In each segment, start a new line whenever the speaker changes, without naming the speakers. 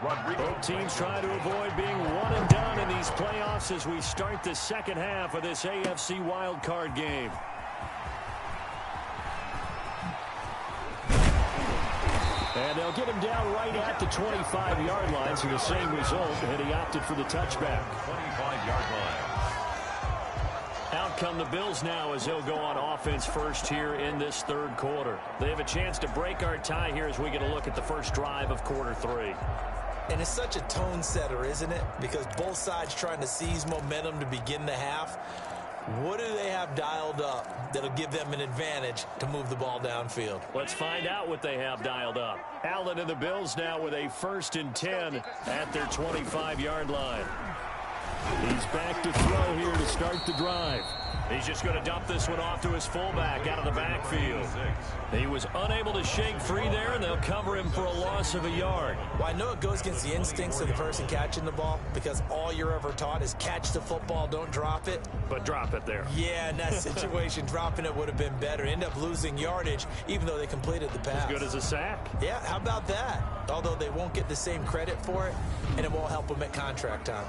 Both teams try to avoid being one and done in these playoffs as we start the second half of this AFC wildcard game. And they'll get him down right at the 25-yard line, so the same result, and he opted for the touchback.
25-yard line.
Out come the Bills now as they'll go on offense first here in this third quarter. They have a chance to break our tie here as we get a look at the first drive of quarter three.
And it's such a tone setter, isn't it? Because both sides trying to seize momentum to begin the half. What do they have dialed up that'll give them an advantage to move the ball downfield?
Let's find out what they have dialed up. Allen and the Bills now with a 1st and 10 at their 25-yard line. He's back to throw here to start the drive. He's just going to dump this one off to his fullback out of the backfield. He was unable to shake free there, and they'll cover him for a loss of a yard.
Well, I know it goes against the instincts of the person catching the ball because all you're ever taught is catch the football, don't drop it.
But drop it there.
Yeah, in that situation, dropping it would have been better. End up losing yardage, even though they completed the pass.
As good as a sack.
Yeah, how about that? Although they won't get the same credit for it, and it won't help them at contract time.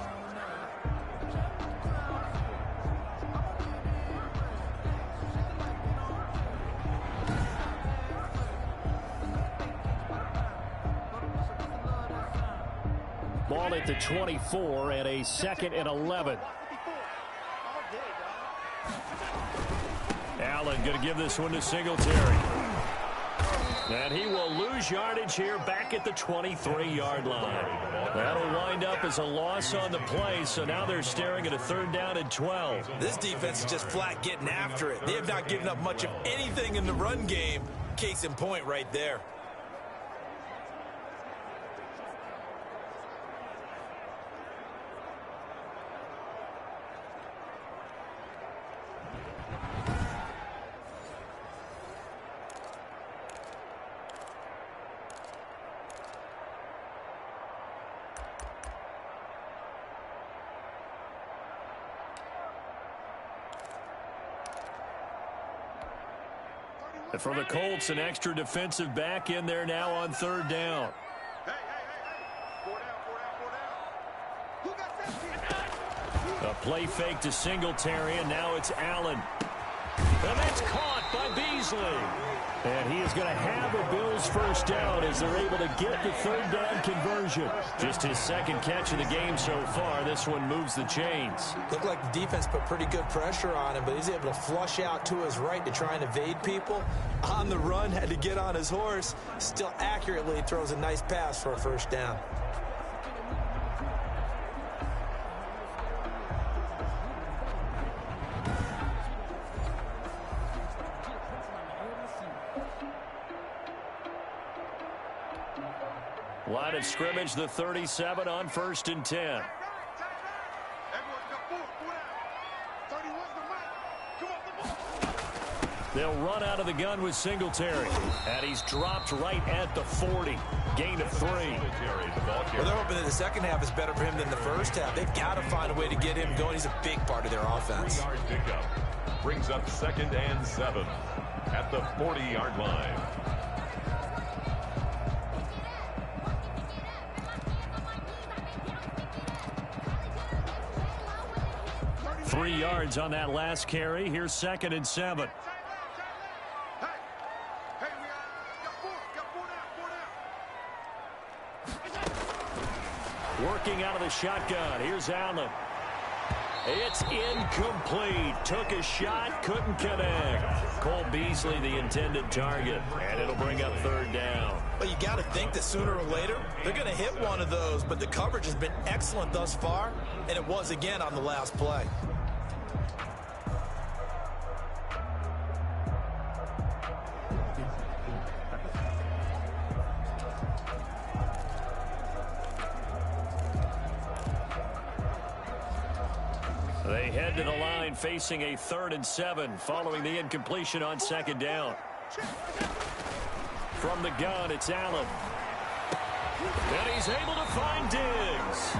Ball at the 24 and a 2nd and 11. Allen going to give this one to Singletary. And he will lose yardage here back at the 23-yard line. That'll wind up as a loss on the play, so now they're staring at a 3rd down and 12.
This defense is just flat getting after it. They have not given up much of anything in the run game. Case in point right there.
And for the Colts, an extra defensive back in there now on 3rd down. A play fake to Singletary, and now it's Allen. And that's caught by Beasley. And he is going to have a Bills 1st down as they're able to get the 3rd down conversion. Just his 2nd catch of the game so far. This one moves the chains.
Looked like the defense put pretty good pressure on him, but he's able to flush out to his right to try and evade people. On the run, had to get on his horse. Still accurately throws a nice pass for a 1st down.
Line of scrimmage, the 37 on 1st and 10. They'll run out of the gun with Singletary. And he's dropped right at the 40. Gain of 3.
Well, they're hoping that the second half is better for him than the first half. They've got to find a way to get him going. He's a big part of their offense.
3-yard pickup brings up 2nd and 7 at the 40-yard line.
3 yards on that last carry. Here's 2nd and 7. Working out of the shotgun. Here's Allen. It's incomplete. Took a shot, couldn't connect. Cole Beasley, the intended target. And it'll bring up 3rd down.
But you got to think that sooner or later, they're going to hit one of those. But the coverage has been excellent thus far, and it was again on the last play.
They head to the line facing a 3rd and 7 following the incompletion on 2nd down. From the gun, it's Allen. And he's able to find Diggs.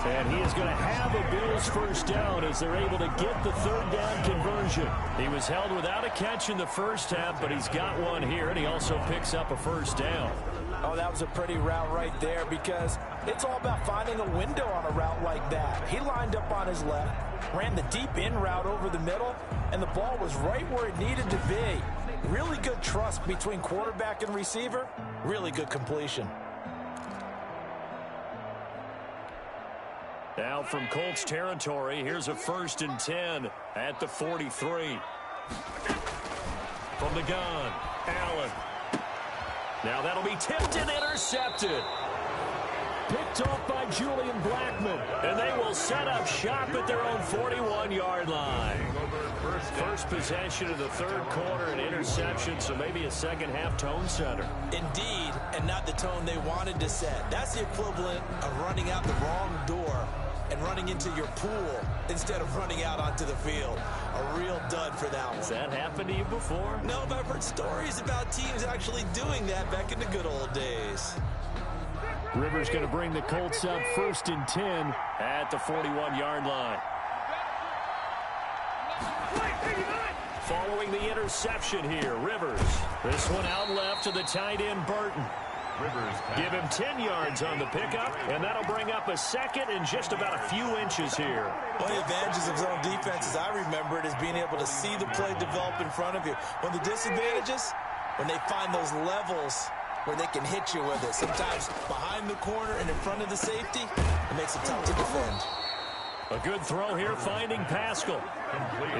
And he is going to have a Bills 1st down as they're able to get the 3rd down conversion. He was held without a catch in the first half, but he's got one here, and he also picks up a 1st down.
Oh, that was a pretty route right there because It's all about finding a window on a route like that. He lined up on his left, ran the deep in route over the middle, and the ball was right where it needed to be. Really good trust between quarterback and receiver. Really good completion.
Now from Colts territory, here's a 1st and 10 at the 43. From the gun, Allen. Now that'll be tipped and intercepted. Picked off by Julian Blackmon. And they will set up shop at their own 41-yard line. First possession of the 3rd quarter, an interception, so maybe a second-half tone setter.
Indeed, and not the tone they wanted to set. That's the equivalent of running out the wrong door and running into your pool instead of running out onto the field. A real dud for that one.
Has that happened to you before?
No, but I've heard stories about teams actually doing that back in the good old days.
Rivers going to bring the Colts up 1st and 10 at the 41-yard line. Following the interception here, Rivers. This one out left to the tight end, Burton.
Rivers
Give him 10 yards on the pickup, and that'll bring up a second and just about a few inches here.
One of the advantages of zone defense, as I remember it, is being able to see the play develop in front of you. One of the disadvantages, when they find those levels where they can hit you with it. Sometimes behind the corner and in front of the safety, it makes it tough to defend.
A good throw here, finding Pascal.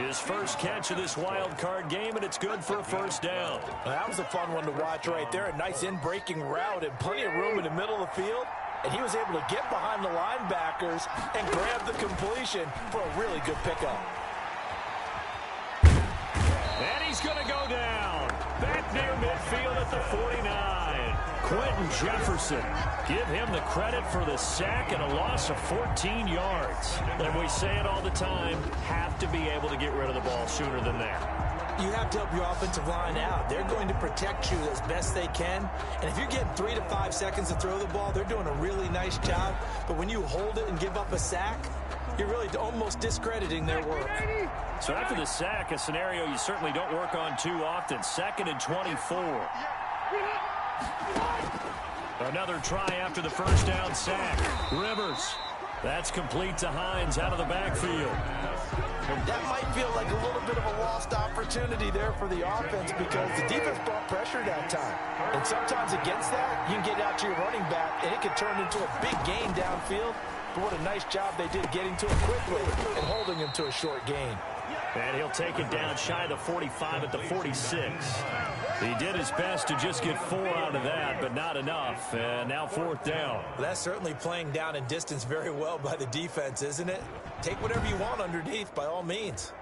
His first catch of this wild card game, and it's good for a 1st down.
Well, that was a fun one to watch right there. A nice in-breaking route and plenty of room in the middle of the field. And he was able to get behind the linebackers and grab the completion for a really good pickup.
And he's going to go down. Back near midfield at the 49. Quentin Jefferson. Give him the credit for the sack and a loss of 14 yards. And we say it all the time, have to be able to get rid of the ball sooner than that.
You have to help your offensive line out. They're going to protect you as best they can. And if you're getting 3 to 5 seconds to throw the ball, they're doing a really nice job. But when you hold it and give up a sack, you're really almost discrediting their work.
So after the sack, a scenario you certainly don't work on too often. 2nd and 24. Another try after the 1st down sack. Rivers. That's complete to Hines out of the backfield.
That might feel like a little bit of a lost opportunity there for the offense because the defense brought pressure that time. And sometimes against that, you can get out to your running back, and it can turn into a big gain downfield. But what a nice job they did getting to it quickly and holding him to a short gain.
And he'll take it down shy of the 45 at the 46. He did his best to just get 4 out of that, but not enough. And now 4th down.
Well, that's certainly playing down in distance very well by the defense, isn't it? Take whatever you want underneath, by all means.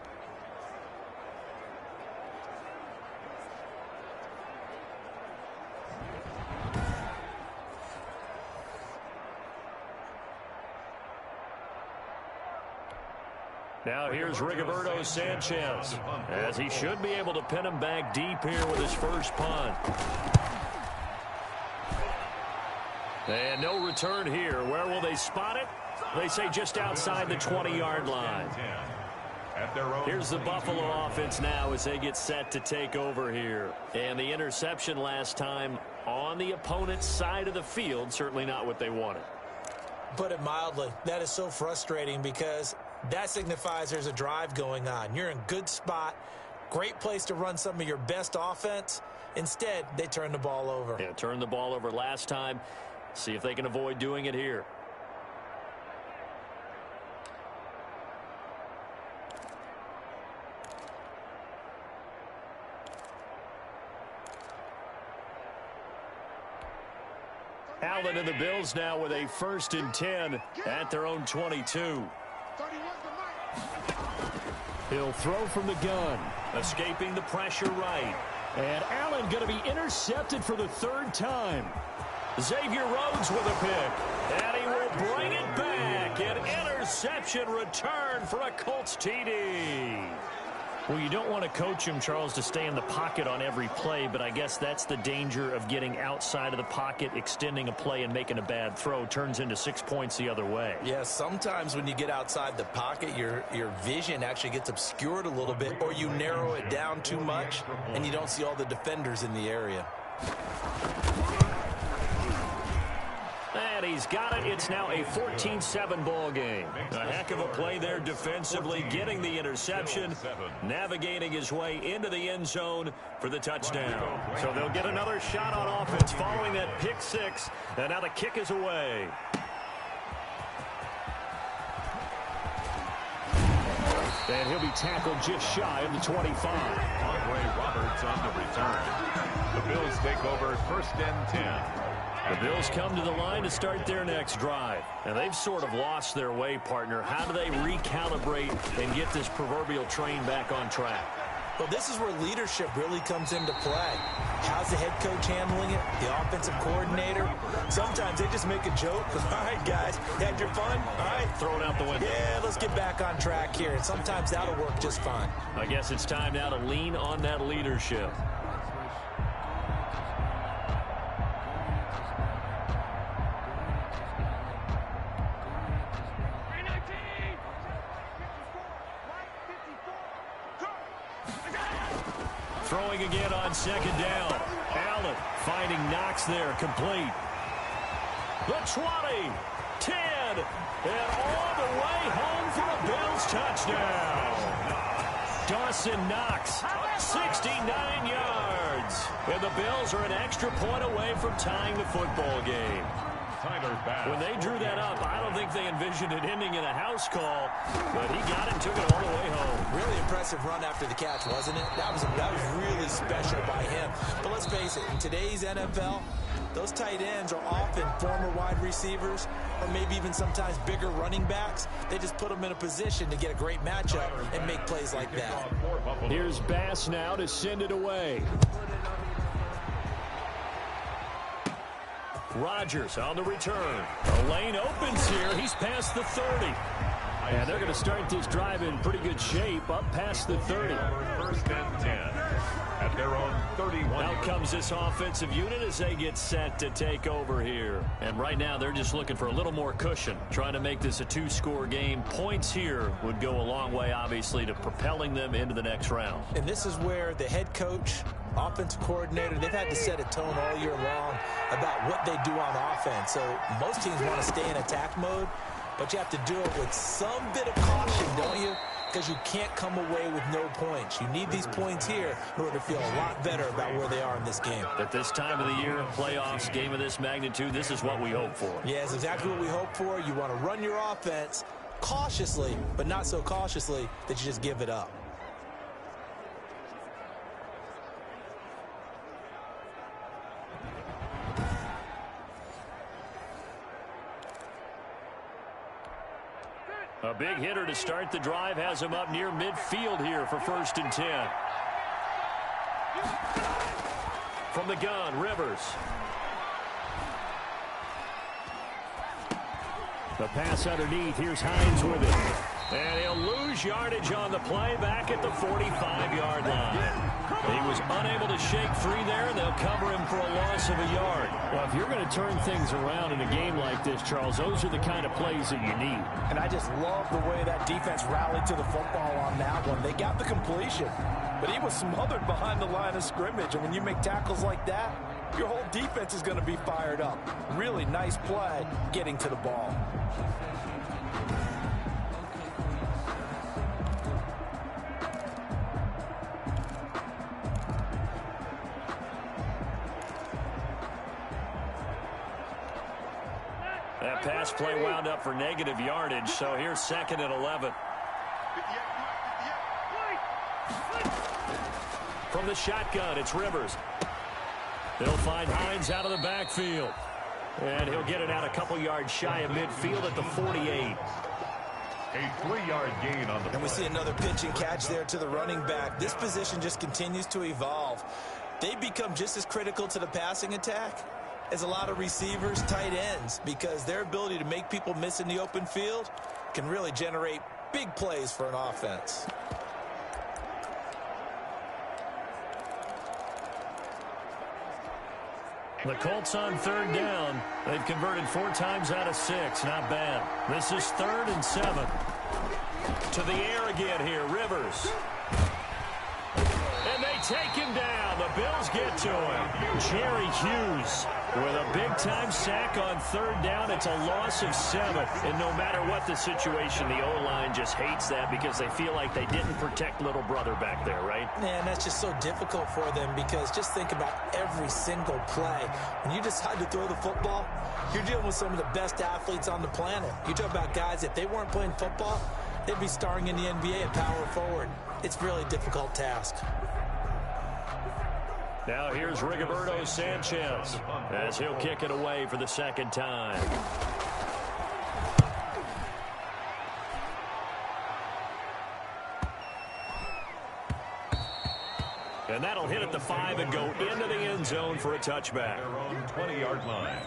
Now here's Rigoberto Sanchez, as he should be able to pin him back deep here with his first punt. And no return here. Where will they spot it? They say just outside the 20-yard line. Here's the Buffalo offense now as they get set to take over here. And the interception last time on the opponent's side of the field, certainly not what they wanted.
Put it mildly, that is so frustrating because that signifies there's a drive going on. You're in good spot, great place to run some of your best offense. Instead, they turn the ball over.
Yeah, turned the ball over last time. See if they can avoid doing it here. Allen and the Bills now with a 1st and 10 at their own 22. He'll throw from the gun, escaping the pressure right. And Allen going to be intercepted for the 3rd time. Xavier Rhodes with a pick, and he will bring it back. An interception return for a Colts TD. Well, you don't want to coach him, Charles, to stay in the pocket on every play, but I guess that's the danger of getting outside of the pocket, extending a play, and making a bad throw. Turns into 6 points the other way.
Yeah, sometimes when you get outside the pocket, your vision actually gets obscured a little bit, or you narrow it down too much, and you don't see all the defenders in the area.
And he's he's got it. It's now a 14-7 ball game. A heck of a play there defensively, getting the interception, navigating his way into the end zone for the touchdown. So they'll get another shot on offense following that pick six, and now the kick is away. And he'll be tackled just shy of the 25.
Andre Roberts on the return. The Bills take over 1st and 10.
The Bills come to the line to start their next drive. And they've sort of lost their way, partner. How do they recalibrate and get this proverbial train back on track?
Well, this is where leadership really comes into play. How's the head coach handling it? The offensive coordinator? Sometimes they just make a joke. All right, guys, you had your fun? All right.
Throw it out the window.
Yeah, let's get back on track here. And sometimes that'll work just fine.
I guess it's time now to lean on that leadership. Throwing again on second down. Allen finding Knox there, complete. The 20, 10, and all the way home for a Bills touchdown. Dawson Knox, 69 yards. And the Bills are an extra point away from tying the football game. When they drew that up, I don't think they envisioned it ending in a house call, but he got it and took it all the way home.
Really impressive run after the catch, wasn't it? That was really special by him. But let's face it, in today's NFL, those tight ends are often former wide receivers or maybe even sometimes bigger running backs. They just put them in a position to get a great matchup and make plays like that.
Here's Bass now to send it away. Rodgers on the return. The lane opens here. He's past the 30. And they're going to start this drive in pretty good shape, up past the 30.
1st and 10 at their own 31.
Out comes this offensive unit as they get set to take over here. And right now they're just looking for a little more cushion, trying to make this a two-score game. Points here would go a long way, obviously, to propelling them into the next round.
And this is where the head coach, offensive coordinator, they've had to set a tone all year long about what they do on offense. So most teams want to stay in attack mode, but you have to do it with some bit of caution, don't you? Because you can't come away with no points. You need these points here in order to feel a lot better about where they are in this game.
At this time of the year, playoffs, game of this magnitude, this is what we hope for.
Yeah, it's exactly what we hope for. You want to run your offense cautiously, but not so cautiously that you just give it up.
A big hitter to start the drive has him up near midfield here for 1st and 10. From the gun, Rivers. The pass underneath. Here's Hines with it. And he'll lose yardage on the play back at the 45-yard line. He was unable to shake free there, and they'll cover him for a loss of a yard. Well, if you're going to turn things around in a game like this, Charles, those are the kind of plays that you need.
And I just love the way that defense rallied to the football on that one. They got the completion, but he was smothered behind the line of scrimmage. And when you make tackles like that, your whole defense is going to be fired up. Really nice play getting to the ball.
That pass play wound up for negative yardage, so here's 2nd and 11. From the shotgun, it's Rivers. They'll find Hines out of the backfield. And he'll get it out a couple yards shy of midfield at the 48.
A 3-yard gain on the play.
And we see another pitch and catch there to the running back. This position just continues to evolve. They become just as critical to the passing attack as a lot of receivers, tight ends, because their ability to make people miss in the open field can really generate big plays for an offense.
The Colts on 3rd down. They've converted 4 times out of 6. Not bad. This is 3rd and 7. To the air again here, Rivers. And they take him down. The Bills get to him. Jerry Hughes with a big-time sack on third down. It's a loss of 7. And no matter what the situation, the O-line just hates that because they feel like they didn't protect little brother back there, right?
Man, that's just so difficult for them because just think about every single play. When you decide to throw the football, you're dealing with some of the best athletes on the planet. You talk about guys, if they weren't playing football, they'd be starring in the NBA at power forward. It's a really difficult task.
Now here's Rigoberto Sanchez as he'll kick it away for the second time. And that'll hit at the 5 and go into the end zone for a touchback.
Their own 20-yard line.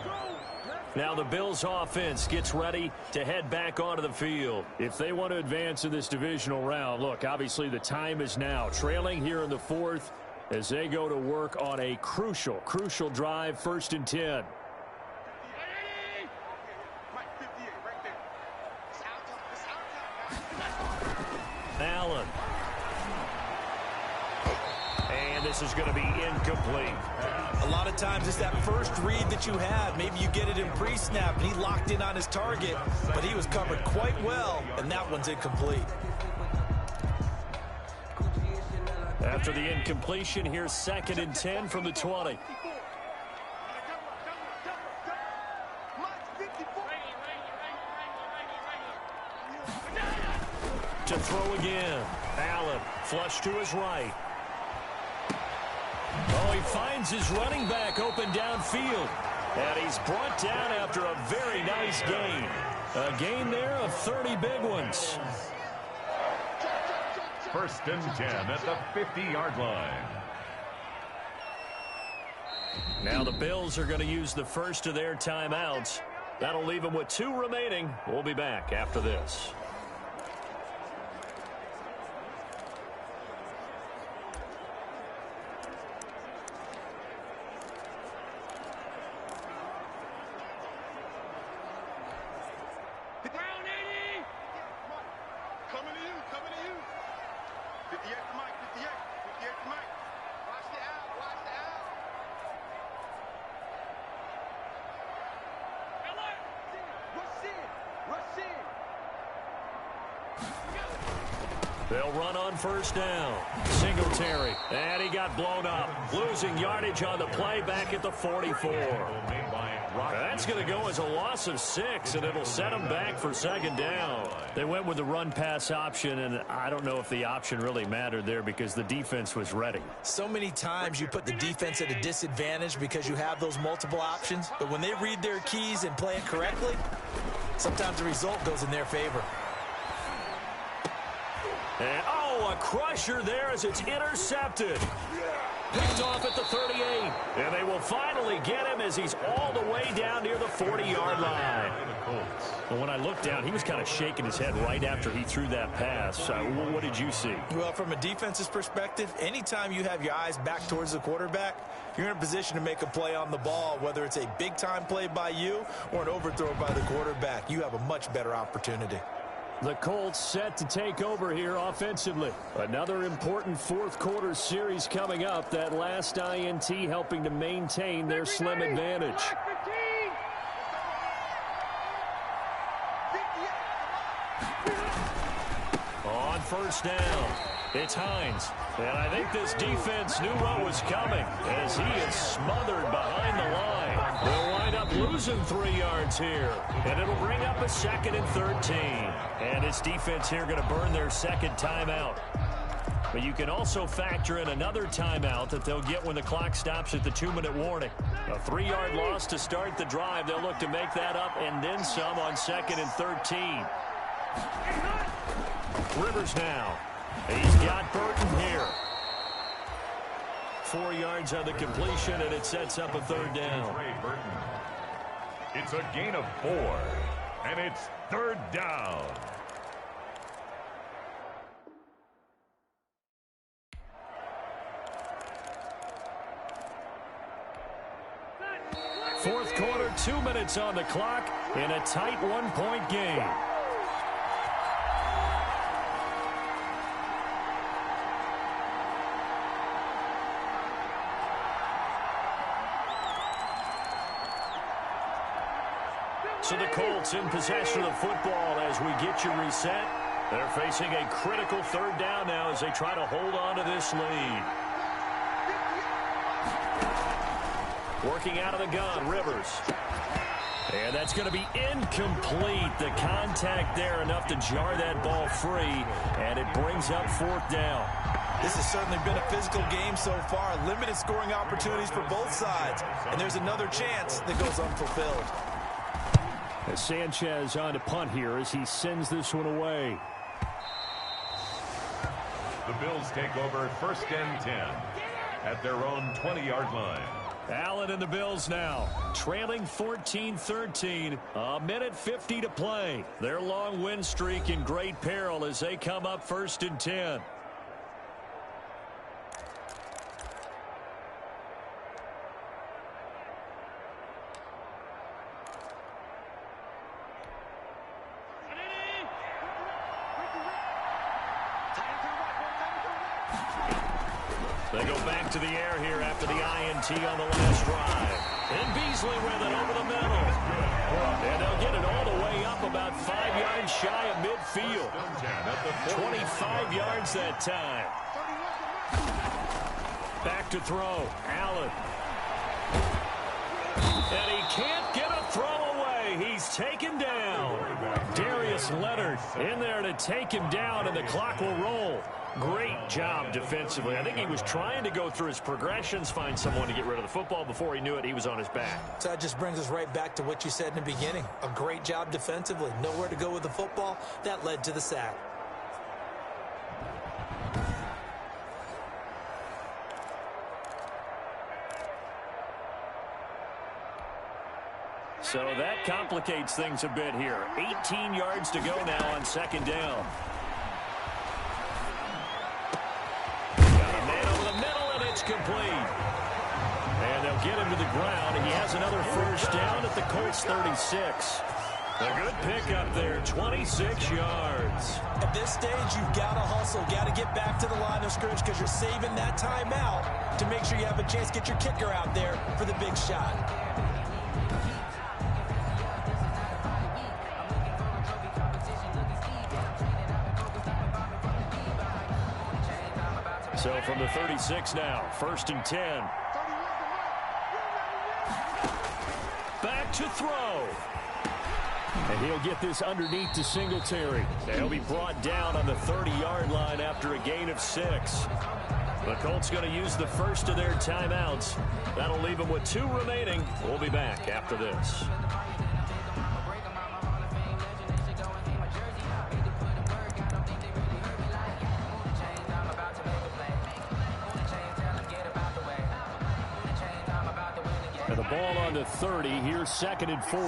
Now the Bills offense gets ready to head back onto the field. If they want to advance in this divisional round, look, obviously the time is now. Trailing here in the 4th as they go to work on a crucial drive, 1st and 10. Allen. And this is going to be incomplete.
A lot of times it's that first read that you have. Maybe you get it in pre-snap, and he locked in on his target, but he was covered quite well, and that one's incomplete.
After the incompletion, here's 2nd and 10 from the 20. To throw again. Allen, flush to his right. Oh, he finds his running back open downfield. And he's brought down after a very nice gain. A gain there of 30 big ones.
1st and 10 at the 50-yard line.
Now the Bills are going to use the first of their timeouts. That'll leave them with 2 remaining. We'll be back after this. They'll run on 1st down. Singletary. And he got blown up. Losing yardage on the play back at the 44. That's going to go as a loss of 6, and it'll set them back for 2nd down. They went with the run-pass option, and I don't know if the option really mattered there because the defense was ready.
So many times you put the defense at a disadvantage because you have those multiple options, but when they read their keys and play it correctly, sometimes the result goes in their favor.
And, oh, a crusher there as it's intercepted. Picked off at the 38. And they will finally get him as he's all the way down near the 40-yard line. Well, when I looked down, he was kind of shaking his head right after he threw that pass. What did you see?
Well, from a defense's perspective, anytime you have your eyes back towards the quarterback, you're in a position to make a play on the ball, whether it's a big-time play by you or an overthrow by the quarterback. You have a much better opportunity.
The Colts set to take over here offensively. Another important 4th quarter series coming up. That last INT helping to maintain their slim advantage. On 1st down, it's Hines. And I think this defense knew what was coming as he is smothered behind the line. They'll wind up losing 3 yards here. And it'll bring up a 2nd and 13. And this defense here going to burn their 2nd timeout. But you can also factor in another timeout that they'll get when the clock stops at the 2-minute warning. A 3-yard loss to start the drive. They'll look to make that up and then some on 2nd and 13. Rivers now. He's got Burton here. 4 yards on the completion, and it sets up a 3rd down.
It's a gain of 4, and it's 3rd down.
Fourth quarter, 2 minutes on the clock in a tight 1-point game. So the Colts in possession of the football as we get you reset. They're facing a critical third down now as they try to hold on to this lead. Working out of the gun, Rivers. And that's going to be incomplete. The contact there enough to jar that ball free, and it brings up fourth down.
This has certainly been a physical game so far. Limited scoring opportunities for both sides. And there's another chance that goes unfulfilled.
As Sanchez on to punt here as he sends this one away.
The Bills take over 1st and 10 at their own 20-yard line.
Allen and the Bills now trailing 14-13. A minute 50 to play. Their long win streak in great peril as they come up 1st and 10. They go back to the air here after the INT on the last drive. And Beasley with it over the middle. And they'll get it all the way up about 5 yards shy of midfield. 25 yards that time. Back to throw. Allen. And he can't get a throw away. He's taken down. Darius Leonard in there to take him down, and the clock will roll. Great job defensively. I think he was trying to go through his progressions, find someone to get rid of the football. Before he knew it, he was on his back.
So that just brings us right back to what you said in the beginning. A great job defensively. Nowhere to go with the football. That led to the sack.
So that complicates things a bit here. 18 yards to go now on 2nd down. Complete. And they'll get him to the ground. He has another 1st down at the Colts 36. A good pickup there, 26 yards.
At this stage, you've got to hustle, got to get back to the line of scrimmage because you're saving that timeout to make sure you have a chance to get your kicker out there for the big shot.
So from the 36 now, 1st and 10. Back to throw. And he'll get this underneath to Singletary. They'll be brought down on the 30-yard line after a gain of 6. The Colts going to use the first of their timeouts. That'll leave them with 2 remaining. We'll be back after this. And the ball on to 30. Here's 2nd and 4.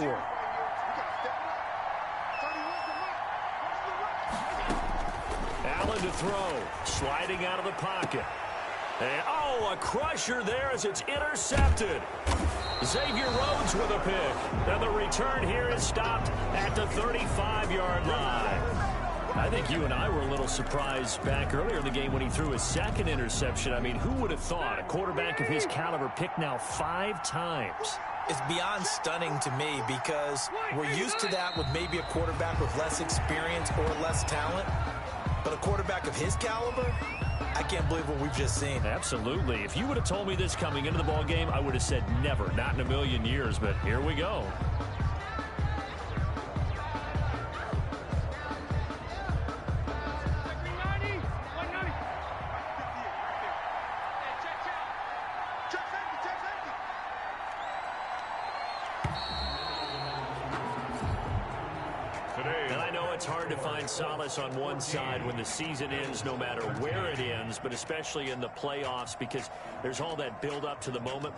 Allen to throw. Sliding out of the pocket. And, a crusher there as it's intercepted. Xavier Rhodes with a pick. And the return here is stopped at the 35-yard line. I think you and I were a little surprised back earlier in the game when he threw his 2nd interception. I mean, who would have thought a quarterback of his caliber picked now 5 times?
It's beyond stunning to me because we're used to that with maybe a quarterback with less experience or less talent. But a quarterback of his caliber, I can't believe what we've just seen.
Absolutely. If you would have told me this coming into the ball game, I would have said never, not in a million years. But here we go. It's hard to find solace on one side when the season ends, no matter where it ends, but especially in the playoffs because there's all that build up to the moment.